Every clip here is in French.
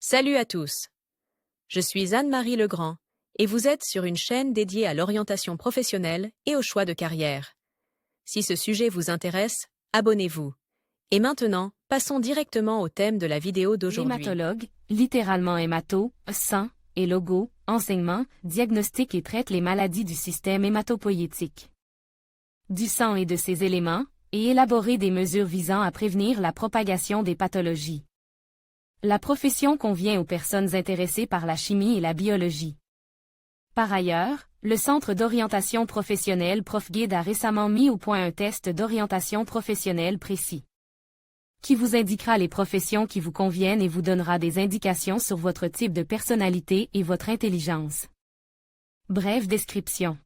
Salut à tous. Je suis Anne-Marie Legrand et vous êtes sur une chaîne dédiée à l'orientation professionnelle et au choix de carrière. Si ce sujet vous intéresse, abonnez-vous. Et maintenant, passons directement au thème de la vidéo d'aujourd'hui. L'hématologue, littéralement hémato, sang, et logo, enseignement, diagnostique et traite les maladies du système hématopoïétique. Du sang et de ses éléments, et élaborer des mesures visant à prévenir la propagation des pathologies. La profession convient aux personnes intéressées par la chimie et la biologie. Par ailleurs, le Centre d'orientation professionnelle ProfGuide a récemment mis au point un test d'orientation professionnelle précis, qui vous indiquera les professions qui vous conviennent et vous donnera des indications sur votre type de personnalité et votre intelligence. Brève description.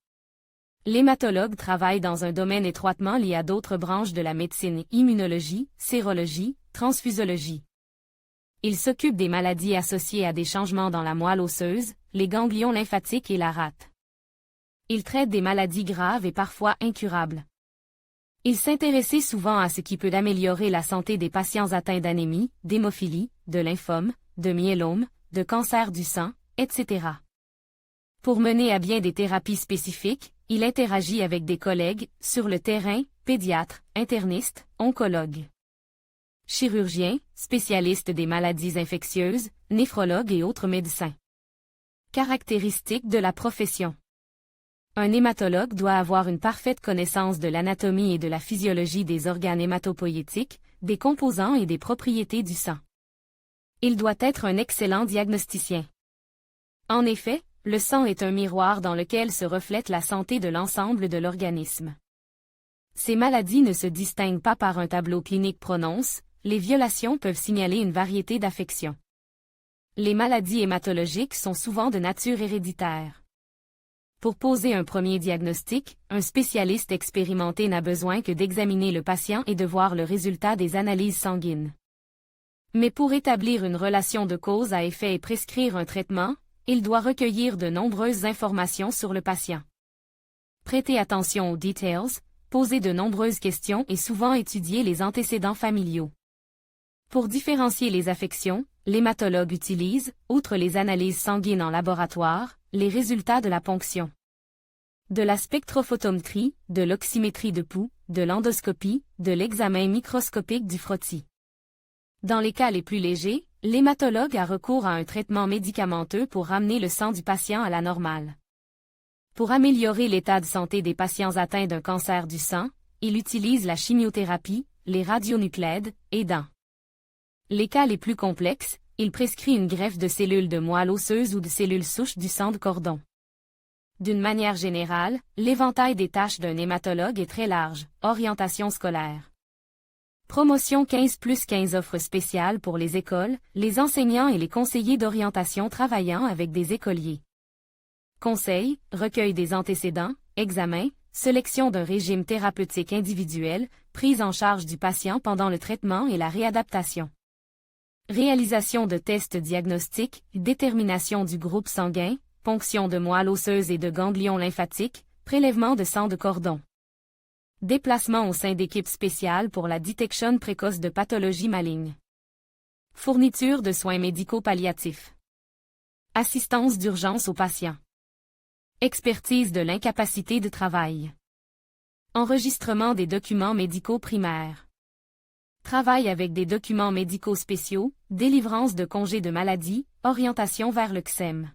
L'hématologue travaille dans un domaine étroitement lié à d'autres branches de la médecine: immunologie, sérologie, transfusiologie. Il s'occupe des maladies associées à des changements dans la moelle osseuse, les ganglions lymphatiques et la rate. Il traite des maladies graves et parfois incurables. Il s'intéressait souvent à ce qui peut améliorer la santé des patients atteints d'anémie, d'hémophilie, de lymphome, de myélome, de cancer du sang, etc. Pour mener à bien des thérapies spécifiques, il interagit avec des collègues, sur le terrain, pédiatres, internistes, oncologues, chirurgiens, spécialistes des maladies infectieuses, néphrologues et autres médecins. Caractéristiques de la profession. Un hématologue doit avoir une parfaite connaissance de l'anatomie et de la physiologie des organes hématopoïétiques, des composants et des propriétés du sang. Il doit être un excellent diagnosticien. En effet, le sang est un miroir dans lequel se reflète la santé de l'ensemble de l'organisme. Ces maladies ne se distinguent pas par un tableau clinique prononcé, les violations peuvent signaler une variété d'affections. Les maladies hématologiques sont souvent de nature héréditaire. Pour poser un premier diagnostic, un spécialiste expérimenté n'a besoin que d'examiner le patient et de voir le résultat des analyses sanguines. Mais pour établir une relation de cause à effet et prescrire un traitement, il doit recueillir de nombreuses informations sur le patient. Prêter attention aux details, poser de nombreuses questions et souvent étudier les antécédents familiaux. Pour différencier les affections, l'hématologue utilise, outre les analyses sanguines en laboratoire, les résultats de la ponction, de la spectrophotométrie, de l'oxymétrie de pouls, de l'endoscopie, de l'examen microscopique du frottis. Dans les cas les plus légers, l'hématologue a recours à un traitement médicamenteux pour ramener le sang du patient à la normale. Pour améliorer l'état de santé des patients atteints d'un cancer du sang, il utilise la chimiothérapie, les radionucléides, et dans les cas les plus complexes, il prescrit une greffe de cellules de moelle osseuse ou de cellules souches du sang de cordon. D'une manière générale, l'éventail des tâches d'un hématologue est très large. Orientation scolaire. Promotion 15+15 offres spéciales pour les écoles, les enseignants et les conseillers d'orientation travaillant avec des écoliers. Conseil, recueil des antécédents, examen, sélection d'un régime thérapeutique individuel, prise en charge du patient pendant le traitement et la réadaptation. Réalisation de tests diagnostiques, détermination du groupe sanguin, ponction de moelle osseuse et de ganglions lymphatiques, prélèvement de sang de cordon. Déplacement au sein d'équipes spéciales pour la détection précoce de pathologies malignes. Fourniture de soins médicaux palliatifs. Assistance d'urgence aux patients. Expertise de l'incapacité de travail. Enregistrement des documents médicaux primaires. Travail avec des documents médicaux spéciaux, délivrance de congés de maladie, orientation vers le CSEM.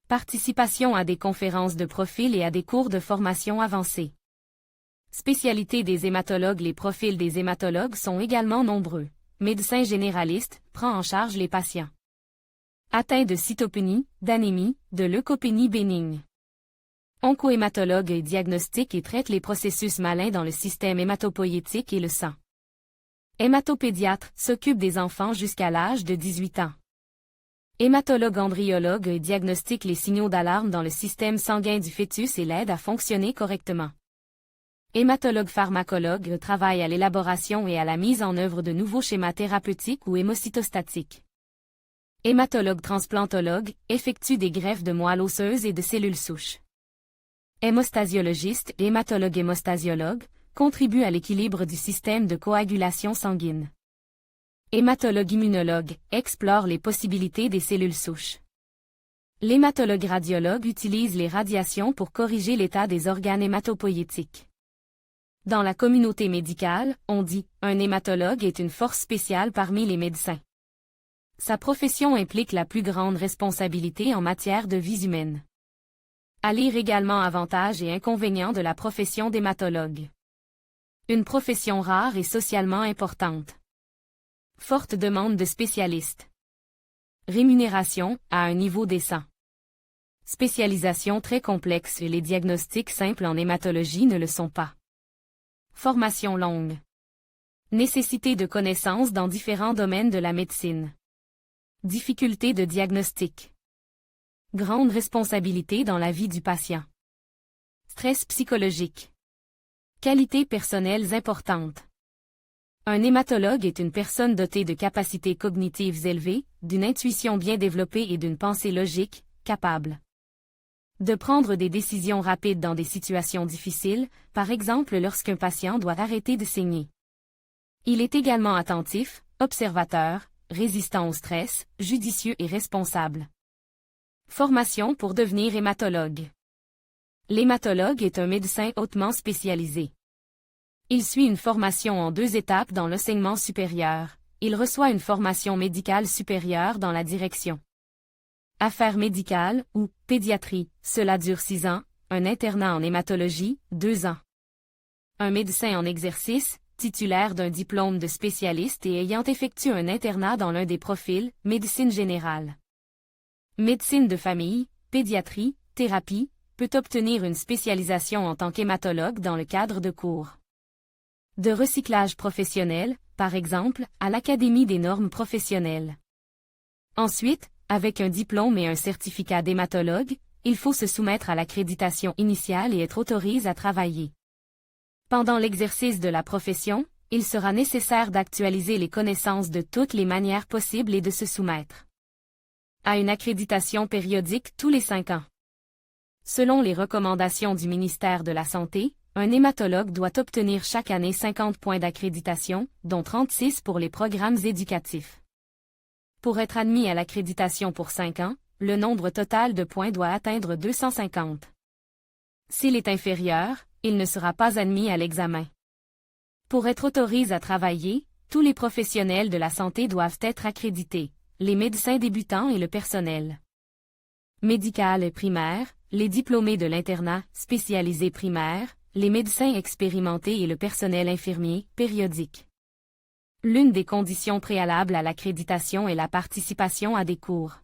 Participation à des conférences de profil et à des cours de formation avancée. Spécialité des hématologues. Les profils des hématologues sont également nombreux. Médecin généraliste, prend en charge les patients atteints de cytopénie, d'anémie, de leucopénie bénigne. Oncohématologue diagnostique et traite les processus malins dans le système hématopoïétique et le sang. Hématopédiatre, s'occupe des enfants jusqu'à l'âge de 18 ans. Hématologue embryologue diagnostique les signaux d'alarme dans le système sanguin du fœtus et l'aide à fonctionner correctement. Hématologue pharmacologue travaille à l'élaboration et à la mise en œuvre de nouveaux schémas thérapeutiques ou hémocytostatiques. Hématologue transplantologue effectue des greffes de moelle osseuse et de cellules souches. Hémostasiologiste, hématologue hémostasiologue, contribue à l'équilibre du système de coagulation sanguine. Hématologue-immunologue explore les possibilités des cellules souches. L'hématologue-radiologue utilise les radiations pour corriger l'état des organes hématopoïétiques. Dans la communauté médicale, on dit « un hématologue est une force spéciale parmi les médecins ». Sa profession implique la plus grande responsabilité en matière de vies humaines. À lire également avantages et inconvénients de la profession d'hématologue. Une profession rare et socialement importante. Forte demande de spécialistes. Rémunération, à un niveau décent. Spécialisation très complexe et les diagnostics simples en hématologie ne le sont pas. Formation longue. Nécessité de connaissances dans différents domaines de la médecine. Difficulté de diagnostic. Grande responsabilité dans la vie du patient. Stress psychologique. Qualités personnelles importantes. Un hématologue est une personne dotée de capacités cognitives élevées, d'une intuition bien développée et d'une pensée logique, capable de prendre des décisions rapides dans des situations difficiles, par exemple lorsqu'un patient doit arrêter de saigner. Il est également attentif, observateur, résistant au stress, judicieux et responsable. Formation pour devenir hématologue. L'hématologue est un médecin hautement spécialisé. Il suit une formation en 2 étapes dans l'enseignement supérieur. Il reçoit une formation médicale supérieure dans la direction. Affaires médicales ou pédiatrie, cela dure 6 ans, un internat en hématologie, 2 ans. Un médecin en exercice, titulaire d'un diplôme de spécialiste et ayant effectué un internat dans l'un des profils, médecine générale. Médecine de famille, pédiatrie, thérapie, peut obtenir une spécialisation en tant qu'hématologue dans le cadre de cours de recyclage professionnel, par exemple, à l'Académie des normes professionnelles. Ensuite, avec un diplôme et un certificat d'hématologue, il faut se soumettre à l'accréditation initiale et être autorisé à travailler. Pendant l'exercice de la profession, il sera nécessaire d'actualiser les connaissances de toutes les manières possibles et de se soumettre à une accréditation périodique tous les 5 ans. Selon les recommandations du ministère de la Santé, un hématologue doit obtenir chaque année 50 points d'accréditation, dont 36 pour les programmes éducatifs. Pour être admis à l'accréditation pour 5 ans, le nombre total de points doit atteindre 250. S'il est inférieur, il ne sera pas admis à l'examen. Pour être autorisé à travailler, tous les professionnels de la santé doivent être accrédités, les médecins débutants et le personnel médical et primaire, les diplômés de l'internat spécialisé primaire, les médecins expérimentés et le personnel infirmier, périodique. L'une des conditions préalables à l'accréditation est la participation à des cours.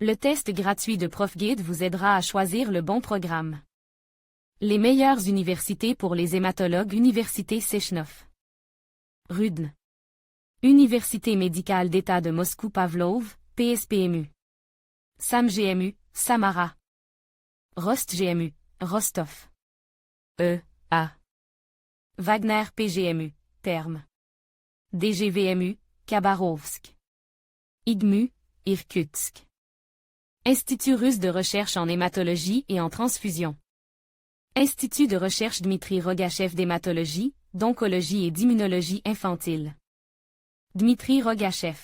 Le test gratuit de ProfGuide vous aidera à choisir le bon programme. Les meilleures universités pour les hématologues. Université Sechnov. Rudn. Université médicale d'État de Moscou-Pavlov, PSPMU. SAM-GMU, Samara. Rost-GMU, Rostov. A. Wagner PGMU, Perm. DGVMU, Khabarovsk. IGMU, Irkutsk. Institut russe de recherche en hématologie et en transfusion. Institut de recherche Dmitri Rogachev d'hématologie, d'oncologie et d'immunologie infantile. Dmitri Rogachev.